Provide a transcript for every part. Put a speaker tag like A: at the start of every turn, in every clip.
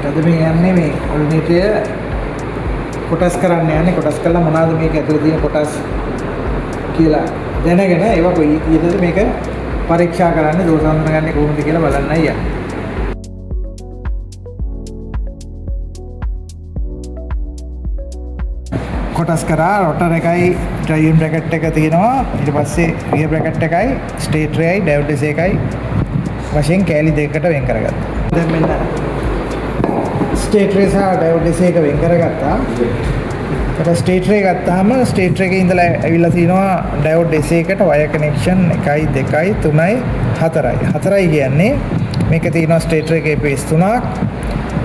A: අද මේ යන්නේ මේ ඔල්නේටරය කොටස් කරන්න යන්නේ. කොටස් කළා මොනවාද මේක ඇතුලේ තියෙන කොටස් කියලා දැනගෙන ඒවා කොයි විදිහටද මේක පරීක්ෂා කරන්නේ දෝෂ හඳුනගන්නේ කොහොමද කියලා බලන්නයි යන්නේ. කොටස් කරා රොටර් එකයි ඩ්‍රයිවිං බ්‍රැකට් එක තියෙනවා. ඊට පස්සේ රියර් බ්‍රැකට් එකයි ස්ටේටර් එකයි ඩයෝඩ් ඩිස් එකයි වශයෙන් කෑලි දෙකකට වෙන් කරගත්තා. දැන් මෙන්න ස්ටේටර් සහ ඩයෝඩ් ඩිස් එක වෙන් කරගත්තා. ඊට ස්ටේටර් එක ගත්තාම ස්ටේටර් එකේ ඉඳලා ඇවිල්ලා තිනවා ඩයෝඩ් ඩිස් එකට වයර් කනෙක්ෂන් 1 2 3 4යි. 4යි කියන්නේ මේක තියෙනවා ස්ටේටර් එකේ පේස් 3ක්.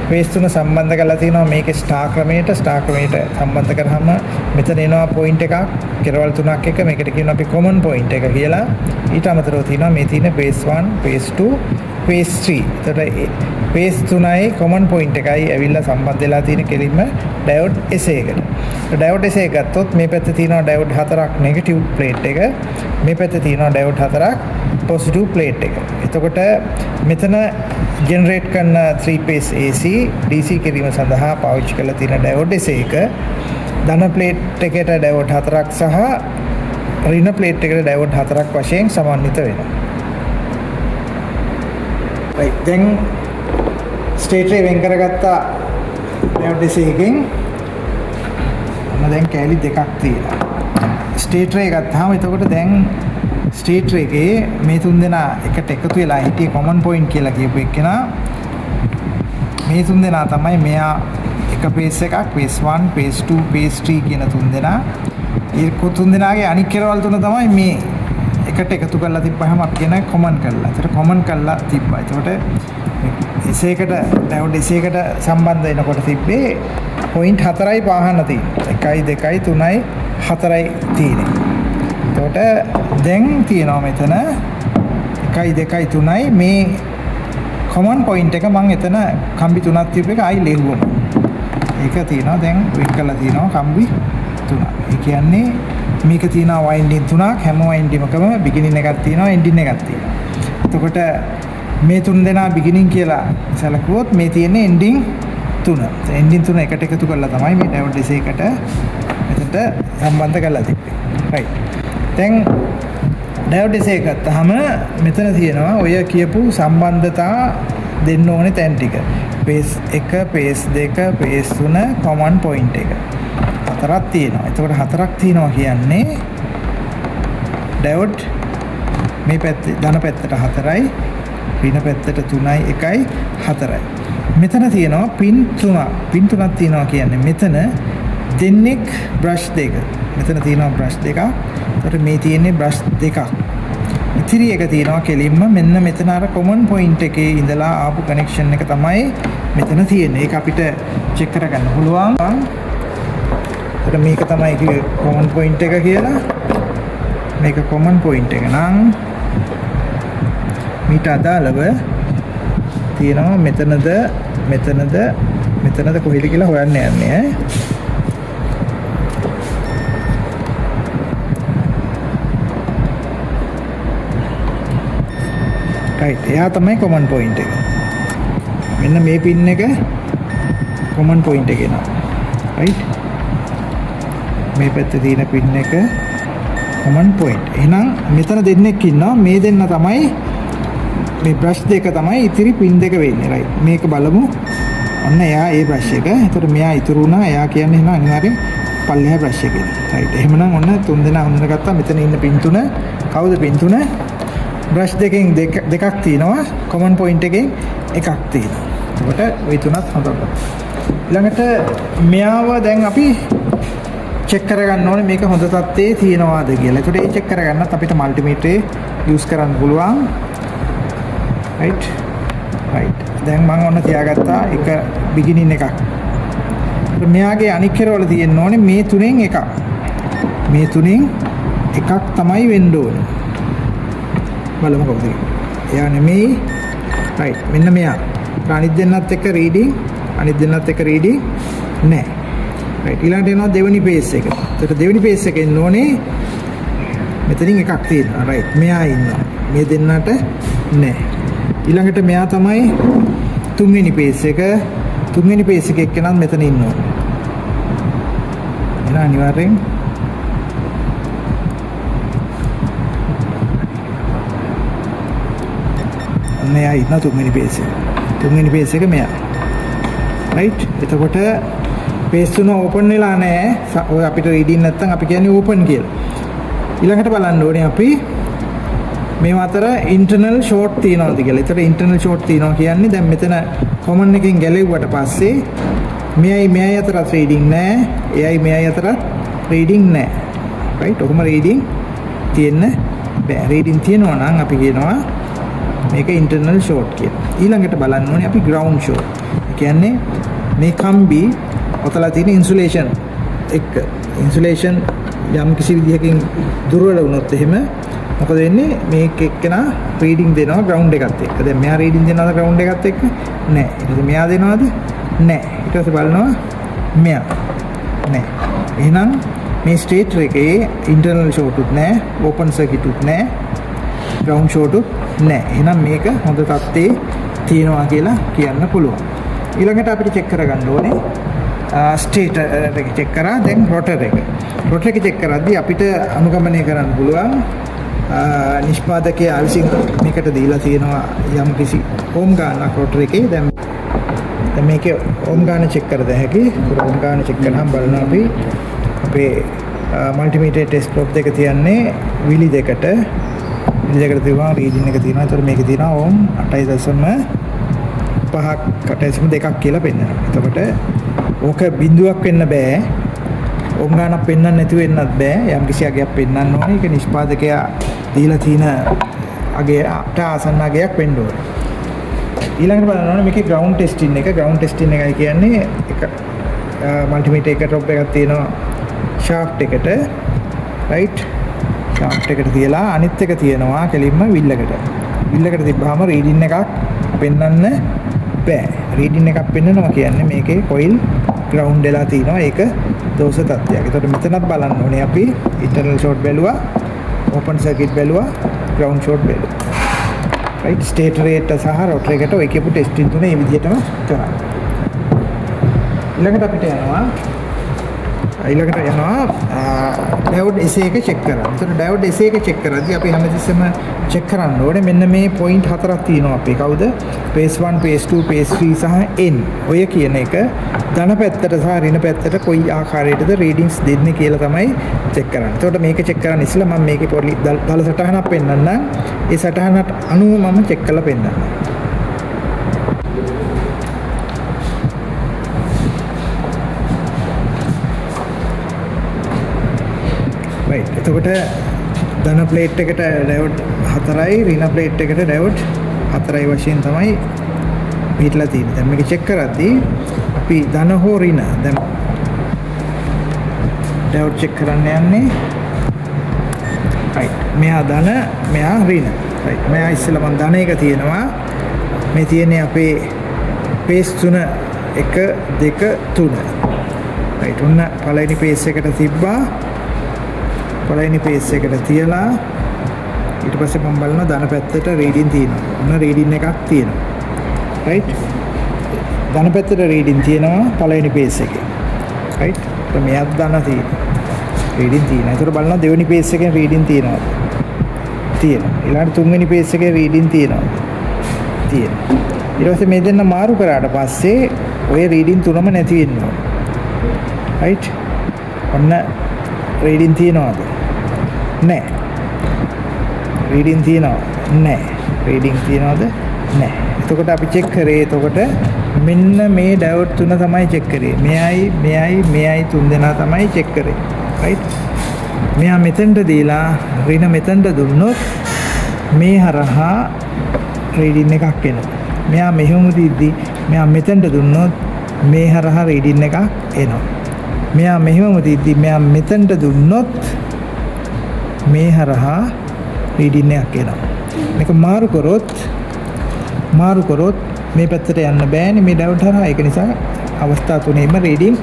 A: පේස් 3 සම්බන්ධ කරලා තිනවා මේකේ ස්ටාර් ක්‍රමයට සම්බන්ධ කරාම මෙතන එනවා පොයින්ට් එකක් කෙරවල් 3ක් එක මේකට කියනවා අපි කොමන් පොයින්ට් එක කියලා. ඊට අමතරව තිනවා මේ තියෙන පේස් 1 පේස් 2 පේස් 3. එතකොට පේස් 3යි කොමන් පොයින්ට් එකයි ඇවිල්ලා සම්බන්ධ වෙලා තියෙන කෙලින්ම ඩයෝඩ් S එකට. ඩයෝඩ් S එක ගත්තොත් මේ පැත්තේ තියෙනවා ඩයෝඩ් 4ක් නෙගටිව් ප්ලේට් එක. මේ පැත්තේ තියෙනවා ඩයෝඩ් 4ක් පොසිටිව් ප්ලේට් එක. එතකොට මෙතන ජෙනරේට් කරන 3 phase AC DC කිරීම සඳහා පාවිච්චි කරලා තියෙන ඩයෝඩ් S එක ධන ප්ලේට් එකට ඩයෝඩ් 4ක් සහ ඍණ ප්ලේට් එකට ඩයෝඩ් 4ක් වශයෙන් සමන්විත වෙනවා. right then ස්ටේටර් වෙන් කරගත්ත ඩයෝඩ් S එකෙන් දැන් කෑලි දෙකක් තියෙනවා. ස්ටේටර් එක ගත්තාම එතකොට දැන් ස්ටේටර් එකේ මේ තුන් දෙනා එකට එකතු වෙලා හිටියේ කොමන් පොයින්ට් කියලා කියපු එකනා මේ තුන් දෙනා තමයි මෙයා එක පේස් එකක් පේස් 1 පේස් 2 පේස් 3 කියන තුන් දෙනා. ඒ තුන් දෙනාගේ අනික් කෙරවල් තුන තමයි මේ එකට එකතු කරලා තිබ්බහම අපි කියන කොමන් කරලා. ඒතර කොමන් කරලා තිබ්බා. ඒකට එසේකට ඩයෝඩ් එසේකට සම්බන්ධ වෙනකොට තිබ්බේ පොයින්ට් 4යි පාහන තියෙනවා. 1 2 3යි 4යි තියෙන්නේ. එතකොට දැන් තියෙනවා මෙතන 1 2 3යි මේ කොමන් පොයින්ට් එක මම එතන කම්බි තුනක් තියපු එක ආයි ලෙව්වනවා. ඒක තියෙනවා දැන් වෙන් කරලා තියෙනවා කම්බි තුනක්. ඒ කියන්නේ මේක තියෙනවා වයින්ඩින් තුනක් හැම වයින්ඩින්කම බිගිනින් එකක් තියෙනවා එන්ඩින් එකක් තියෙනවා. එතකොට මේ තුන් දෙනා බිගිනින් කියලා සැලකුවොත් මේ තියෙන්නේ එන්ඩින් 3. එන්ඩින් 3 එකට එකතු කරලා තමයි මේ ඩයෝඩ් S එකට මෙතනට සම්බන්ධ කරලා තිබ්බේ. right. දැන් ඩයෝඩ් S එක ගත්තාම මෙතන තියෙනවා ඔය කියපු සම්බන්ධතා දෙන්න ඕනේ තැන් ටික. Pace 1, pace 2, pace 3 common point එක. හතරක් තියෙනවා. එතකොට හතරක් තියෙනවා කියන්නේ ඩයෝඩ් මේ පැත්තේ ධන පැත්තට 4යි, ඍණ පැත්තට 3යි, 1යි, 4යි. මෙතන තියෙනවා පින් 3ක්. පින් 3ක් තියෙනවා කියන්නේ මෙතන දෙන්නෙක් බ්‍රෂ් දෙක. මෙතන තියෙනවා බ්‍රෂ් දෙකක්. ඒකට මේ තියෙන්නේ බ්‍රෂ් දෙකක්. ඉතිරි එක තියෙනවා කෙලින්ම මෙන්න මෙතන අර කොමන් පොයින්ට් එකේ ඉඳලා ආපු කනෙක්ෂන් එක තමයි මෙතන තියෙන්නේ. ඒක අපිට චෙක් කරගන්න පුළුවන්. ඒකට මේක තමයි කොමන් පොයින්ට් එක කියලා. මේක කොමන් පොයින්ට් එක නම් මීට අදාළව තියෙනවා මෙතනද කොහෙද කියලා හොයන්න යන්නේ ඈ. right එයා තමයි කොමන් පොයින්ට් එක. මෙන්න මේ පින් එක කොමන් පොයින්ට් එක එනවා. right මේ පැත්තේ තියෙන පින් එක කොමන් පොයින්ට්. එහෙනම් මෙතන දෙන්නෙක් ඉන්නවා. මේ දෙන්න තමයි මේ බ්‍රෂ් දෙක තමයි ඉතිරි පින් දෙක වෙන්නේ. right මේක බලමු. ඔන්න එයා ඒ බ්‍රෂ් එක. ඒතර මෙයා ඉතුරු වුණා. එයා කියන්නේ එහෙනම් අනිවාර්යෙන් පල්ලෙහා බ්‍රෂ් එකේ. right එහෙමනම් ඔන්න තුන් දෙනා හඳුනගත්තා. මෙතන ඉන්න පින් තුන කවුද පින් තුන? බ්‍රෂ් දෙකෙන් දෙකක් තියෙනවා. කොමන් පොයින්ට් එකෙන් එකක් තියෙනවා. එතකොට ওই තුනත් හඳුනගන්න. ඊළඟට මෙයාව දැන් අපි චෙක් කරගන්න ඕනේ මේක හොඳ තත්ත්වයේ තියෙනවාද කියලා. ඒකට ඒ චෙක් කරගන්නත් අපිට මල්ටිමීටරේ යූස් කරන්න පුළුවන්. right දැන් මම ඔන්න තියාගත්තා එක බිගිනින් එකක්. මෙයාගේ අනික් කෙරවල තියෙන්න ඕනේ මේ තුනෙන් එකක්. මේ තුනෙන් එකක් තමයි වෙන්න ඕනේ. බලමු කවුද? එයා නෙමෙයි. right මෙන්න මෙයා. අනිත් දෙන්නත් එක්ක රීඩින් නෑ. right ඊළඟට එනවා දෙවෙනි පේස් එක. ඒකට දෙවෙනි පේස් එකේ එන්න ඕනේ මෙතනින් එකක් තියෙනවා. right මෙයා ඉන්නවා. මේ දෙන්නට නෑ. ඊළඟට මෙයා තමයි තුන්වෙනි පේස් එක. තුන්වෙනි පේස් එකේ එක්කෙනත් මෙතන ඉන්නවා. එන අනිවාර්යෙන් මෙයා ඉන්න තුන්වෙනි පේස් එක. තුන්වෙනි පේස් එක මෙයා. රයිට්. එතකොට පේස් තුන ඕපන් වෙලා නැහැ. ඔය අපිට රීඩින් නැත්තම් අපි කියන්නේ ඕපන් කියලා. ඊළඟට බලන්න ඕනේ අපි මේ අතර ඉන්ටර්නල් ෂෝට් තියනවාද කියලා. ඒතර ඉන්ටර්නල් ෂෝට් තියනවා කියන්නේ දැන් මෙතන කොමන් එකෙන් ගැලෙව්වට පස්සේ මෙයයි අතරත් රීඩින් නැහැ. එයයි මෙයයි අතරත් රීඩින් නැහැ. රයිට්. ඔහොම රීඩින් තියෙන්න බෑ. රීඩින් තියෙනවා නම් අපි කියනවා මේක ඉන්ටර්නල් ෂෝට් කියලා. ඊළඟට බලන්න ඕනේ අපි ග්‍රවුන්ඩ් ෂෝට්. ඒ කියන්නේ මේ කම්බි ඔතලා තියෙන ඉන්සුලේෂන් එක්ක ඉන්සුලේෂන් යම් කිසි විදිහකින් දුර්වල වුණොත් එහෙම මොකද වෙන්නේ මේක එක්කෙනා රීඩින් දෙනවා ග්‍රවුන්ඩ් එකත් එක්ක. දැන් මෙයා රීඩින් දෙනවද ග්‍රවුන්ඩ් එකත් එක්ක? නෑ. ඊට පස්සේ මෙයා දෙනවද? නෑ. ඊට පස්සේ බලනවා මෙයා. නෑ. එහෙනම් මේ ස්ටේටර් එකේ ඉන්ටර්නල් ෂෝට් උත් නෑ, ඕපන් සර්කිට් උත් නෑ, ග්‍රවුන්ඩ් ෂෝට් උත් නෑ. එහෙනම් මේක හොඳ තත්ත්වයේ තියෙනවා කියලා කියන්න පුළුවන්. ඊළඟට අපිට චෙක් කරගන්න ඕනේ ස්ටේටර් එක චෙක් කරා දැන් රොටර් එක. රොටර් එක චෙක් කරද්දී අපිට අනුගමනය කරන්න පුළුවන් නිෂ්පාදකයා විසින් මේකට දීලා තියෙනවා යම් කිසි ඕම් ගානක් රොටර් එකේ. දැන් මේකේ ඕම් ගාන චෙක් කරද හැකි. ඕම් ගාන චෙක් කරාම බලනවා අපි අපේ මල්ටිමීටර් ටෙස්ට් ප්‍රොබ් දෙක තියන්නේ විලි දෙකට. විලි දෙකට තියුවා රීඩින් එක තියෙනවා. ඒතර මේකේ තියෙනවා ඕම් 8.5ක් 8.2ක් කියලා පෙන්නනවා. එතකොට ඕක බිඳුවක් වෙන්න බෑ. ඕම් ගානක් පෙන්වන්න නැති වෙන්නත් බෑ. යම් කිසි අගයක් පෙන්වන්න ඕනේ. ඒක නිෂ්පාදකයා දීලා තියෙන අගයට ආසන්න අගයක් වෙන්න ඕනේ. ඊළඟට බලන්න ඕනේ මේකේ ග්‍රවුන්ඩ් ටෙස්ටින් එක. ග්‍රවුන්ඩ් ටෙස්ටින් එකයි කියන්නේ එක මල්ටිමීටර් එක ටොප් එකක් තියෙනවා ෂාෆ්ට් එකට. රයිට්. ෂාෆ්ට් එකට තියලා අනිත් එක තියෙනවා කෙලින්ම විල්ලකට. විල්ලකට තිබ්බාම රීඩින් එකක් පෙන්වන්න බෑ. රීඩින් එකක් පෙන්වනවා කියන්නේ මේකේ කොයිල් ග්‍රවුන්ඩ් වෙලා තිනවා. ඒක දෝෂ තත්ත්වයක්. ඒකට මෙතනත් බලන්න ඕනේ අපි ඉන්ටර්නල් ෂෝට් බැලුවා, ඕපන් සර්කිට් බැලුවා, ග්‍රවුන්ඩ් ෂෝට් බැලුවා. රයිට්. ස්ටේටර් එකට සහ රොටර් එකට ඔය කියපු ටෙස්ටින් තුන මේ විදිහටම කරා. ඊළඟට අපිට යනවා ඩයෝඩ් SA එක චෙක් කරන්න. ඒතර ඩයෝඩ් SA එක චෙක් කරද්දී අපි හැමතිස්සෙම චෙක් කරන්න ඕනේ මෙන්න මේ පොයින්ට් හතරක් තියෙනවා අපේ. කවුද? phase 1, phase 2, phase 3 සහ N. ඔය කියන එක ධන පැත්තට සහ ඍණ පැත්තට කොයි ආකාරයකටද රීඩින්ග්ස් දෙන්නේ කියලා තමයි චෙක් කරන්නේ. එතකොට මේක චෙක් කරන්න ඉස්සෙල්ලා මම මේකේ පොඩි දල සටහනක් පෙන්නන්නම්. ඒ සටහනට අනුව මම චෙක් කරලා පෙන්නන්නම්. right. එතකොට ධන ප්ලේට් එකට ඩයෝඩ් 4යි ඍණ ප්ලේට් එකට ඩයෝඩ් 4යි වශයෙන් තමයි පිටලා තියෙන්නේ. දැන් මේක චෙක් කරද්දී අපි ධන හෝ ඍණ දැන් ඩයෝඩ් චෙක් කරන්න යන්නේ right. මෙයා ධන මෙයා ඍණ. right. මෙයා ඉස්සෙල්ලා මම ධන එක තියෙනවා. මේ තියෙන්නේ අපේ පේස් 3 1 2 3. right. ඔන්න පළවෙනි පේස් එකට තිබ්බා. පළවෙනි පේස් එකට තියලා ඊට පස්සේ මම බලනවා ධන පැත්තට රීඩින් තියෙනවා. ඔන්න රීඩින් එකක් තියෙනවා. right. ධන පැත්තට රීඩින් තියෙනවා පළවෙනි පේස් එකේ. right. ඒක මෙයක් ධන තියෙනවා. රීඩින් තියෙනවා. ඒතර බලනවා දෙවෙනි පේස් එකෙන් රීඩින් තියෙනවද? තියෙනවා. ඊළඟ තුන්වෙනි පේස් එකේ රීඩින් තියෙනවද? තියෙනවා. ඊට පස්සේ මේ දෙන්න මාරු කරාට පස්සේ ඔය රීඩින් තුනම නැති වෙන්න ඕනේ. right. ඔන්න රීඩින් තියනවද? නැහැ. රීඩින් තියනවද? නැහැ. රීඩින් තියනවද? නැහැ. එතකොට අපි චෙක් කරේ එතකොට මෙන්න මේ ඩයෝඩ් තුන තමයි චෙක් කරේ. මෙයයි තුන් දෙනා තමයි චෙක් කරේ. right. මෙයා මෙතෙන්ට දීලා ඍණ මෙතෙන්ට දුන්නොත් මේ හරහා රීඩින් එකක් එනවා. මෙයා මෙහෙම දීද්දි මෙයා මෙතෙන්ට දුන්නොත් මේ හරහා රීඩින් එකක් එනවා. මෙයා මෙහෙම දීද්දි මෙයා මෙතෙන්ට දුන්නොත් මේ හරහා රීඩින් එකක් එනවා. මේක මාරු කරොත් මේ පැත්තට යන්න බෑනේ මේ ඩයෝඩ් හරහා. ඒක නිසා අවස්ථා තුනේම රීඩින්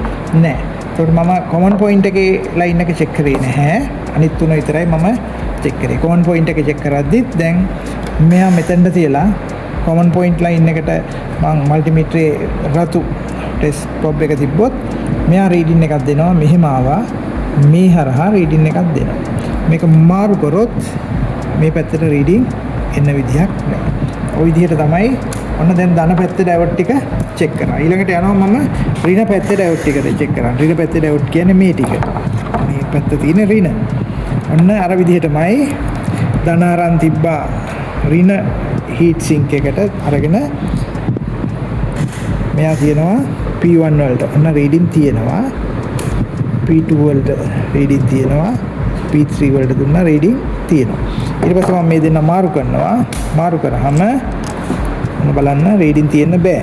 A: නැහැ. ඒකට මම කොමන් පොයින්ට් එකේ ලයින් එක චෙක් කරේ නැහැ. අනිත් තුන විතරයි මම චෙක් කරේ. කොමන් පොයින්ට් එක චෙක් කරද්දිත් දැන් මෙයා මෙතෙන්ට තියලා කොමන් පොයින්ට් ලයින් එකට මම මල්ටිමීටරේ රතු ඩෙස්ක්ටොප් එක තිබ්බොත් මෙයා රීඩින් එකක් දෙනවා මෙහෙම ආවා මේ හරහා රීඩින් එකක් දෙනවා මේක මාරු කරොත් මේ පැත්තට රීඩින් එන්න විදිහක් නැහැ. ওই විදිහට තමයි ඔන්න දැන් ධන පැත්තේ ඩයෝඩ් ටික චෙක් කරනවා. ඊළඟට යනවා මම ඍණ පැත්තේ ඩයෝඩ් ටික චෙක් කරනවා. ඍණ පැත්තේ ඩයෝඩ් කියන්නේ මේ ටික. මේ පැත්තේ තියෙන ඍණ. ඔන්න අර විදිහටමයි ධන අරන් තිබ්බා ඍණ හීට් සින්ක් එකට අරගෙන මෙයා තියෙනවා P1 වලට ඔන්න රීඩින් තියෙනවා P2 වලට රීඩින් තියෙනවා P3 වලට දුන්නා රීඩින් තියෙනවා. ඊට පස්සේ මම මේ දෙන්න මාරු කරනවා. මාරු කරාම ඔන්න බලන්න රීඩින් තියෙන්න බෑ.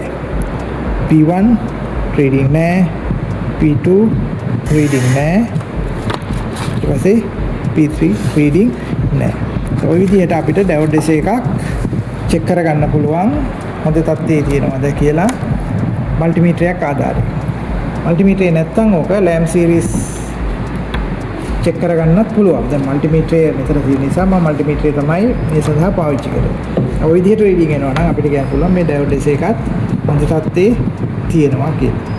A: P1 රීඩින් නෑ. P2 රීඩින් නෑ. ඊට පස්සේ P3 රීඩින් නෑ. ඔය විදිහට අපිට ඩයෝඩ් එකක් චෙක් කරගන්න පුළුවන් හොඳ තත්ත්වයේ තියෙනවද කියලා මල්ටිමීටරයක් ආධාරයෙන්. මල්ටිමීටරේ නැත්තම් ඕක ලෑම් සීරීස් චෙක් කරගන්නත් පුළුවන්. දැන් මල්ටිමීටරය මෙතන තියෙන නිසා මම මල්ටිමීටරය තමයි මේ සඳහා පාවිච්චි කරන්නේ. ඔය විදිහට රීඩින් එනවා නම් අපිට කියන්න පුළුවන් මේ ඩයෝඩ් එකත් හොඳ තත්ත්වයේ තියෙනවා කියලා.